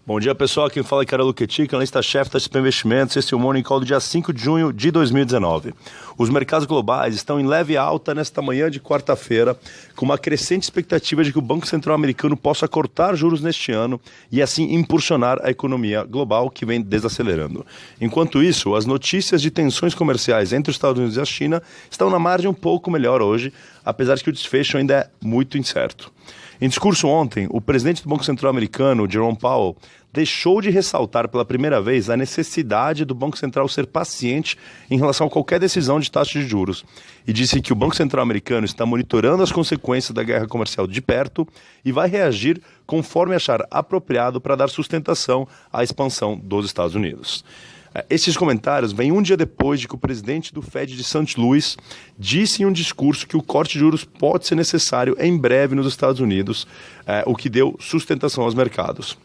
Bom dia, pessoal. Quem fala é Carol Luchetti, analista-chefe da XP Investimentos. Esse é o Morning Call do dia 5 de junho de 2019. Os mercados globais estão em leve alta nesta manhã de quarta-feira, com uma crescente expectativa de que o Banco Central americano possa cortar juros neste ano e assim impulsionar a economia global que vem desacelerando. Enquanto isso, as notícias de tensões comerciais entre os Estados Unidos e a China estão na margem um pouco melhor hoje, apesar de que o desfecho ainda é muito incerto. Em discurso ontem, o presidente do Banco Central americano, Jerome Powell, deixou de ressaltar pela primeira vez a necessidade do Banco Central ser paciente em relação a qualquer decisão de taxa de juros e disse que o Banco Central americano está monitorando as consequências da guerra comercial de perto e vai reagir conforme achar apropriado para dar sustentação à expansão dos Estados Unidos. Esses comentários vêm um dia depois de que o presidente do Fed de St. Louis disse em um discurso que o corte de juros pode ser necessário em breve nos Estados Unidos, o que deu sustentação aos mercados.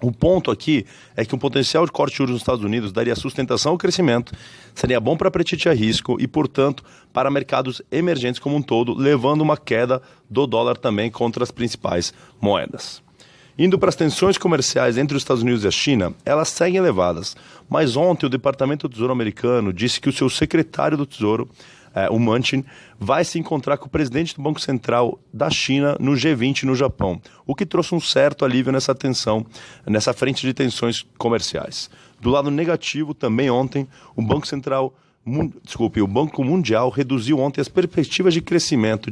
O ponto aqui é que um potencial de corte de juros nos Estados Unidos daria sustentação ao crescimento, seria bom para apetite a risco e, portanto, para mercados emergentes como um todo, levando uma queda do dólar também contra as principais moedas. Indo para as tensões comerciais entre os Estados Unidos e a China, elas seguem elevadas. Mas ontem o Departamento do Tesouro americano disse que o seu secretário do Tesouro, o Mnuchin, vai se encontrar com o presidente do Banco Central da China no G20 no Japão, o que trouxe um certo alívio nessa tensão, nessa frente de tensões comerciais. Do lado negativo, também ontem, o Banco Mundial reduziu ontem as perspectivas de crescimento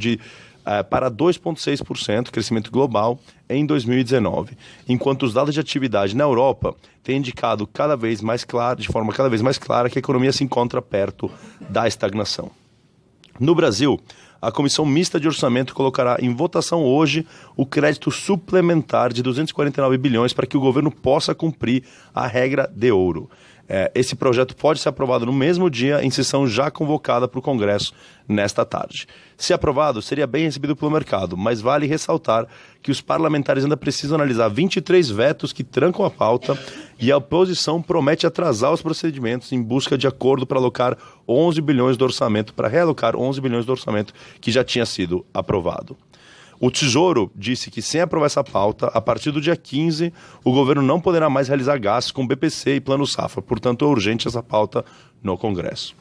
para 2,6%, crescimento global, em 2019, enquanto os dados de atividade na Europa têm indicado de forma cada vez mais clara que a economia se encontra perto da estagnação. No Brasil, a Comissão Mista de Orçamento colocará em votação hoje o crédito suplementar de 249 bilhões para que o governo possa cumprir a regra de ouro. Esse projeto pode ser aprovado no mesmo dia, em sessão já convocada para o Congresso nesta tarde. Se aprovado, seria bem recebido pelo mercado, mas vale ressaltar que os parlamentares ainda precisam analisar 23 vetos que trancam a pauta e a oposição promete atrasar os procedimentos em busca de acordo para alocar 11 bilhões do orçamento, para realocar 11 bilhões do orçamento que já tinha sido aprovado. O Tesouro disse que, sem aprovar essa pauta, a partir do dia 15, o governo não poderá mais realizar gastos com BPC e Plano Safra. Portanto, é urgente essa pauta no Congresso.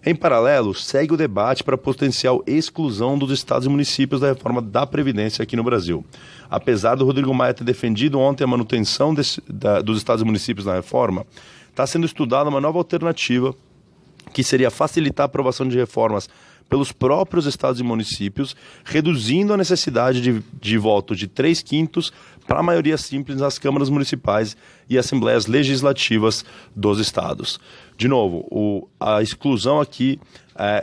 Em paralelo, segue o debate para a potencial exclusão dos estados e municípios da reforma da Previdência aqui no Brasil. Apesar do Rodrigo Maia ter defendido ontem a manutenção dos estados e municípios na reforma, está sendo estudada uma nova alternativa que seria facilitar a aprovação de reformas pelos próprios estados e municípios, reduzindo a necessidade de voto de 3/5 para a maioria simples nas câmaras municipais e assembleias legislativas dos estados. De novo, a exclusão aqui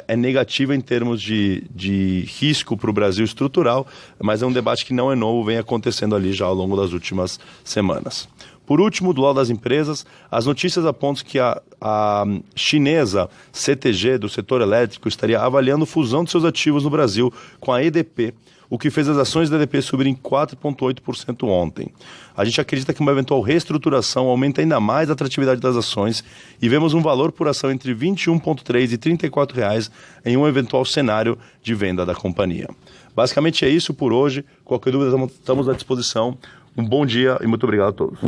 é negativa em termos de risco para o Brasil estrutural, mas é um debate que não é novo, vem acontecendo ali já ao longo das últimas semanas. Por último, do lado das empresas, as notícias apontam que a chinesa CTG, do setor elétrico, estaria avaliando fusão de seus ativos no Brasil com a EDP, o que fez as ações da EDP subirem 4,8% ontem. A gente acredita que uma eventual reestruturação aumenta ainda mais a atratividade das ações e vemos um valor por ação entre R$ 21,3 e R$ 34 em um eventual cenário de venda da companhia. Basicamente é isso por hoje. Qualquer dúvida, estamos à disposição. Um bom dia e muito obrigado a todos.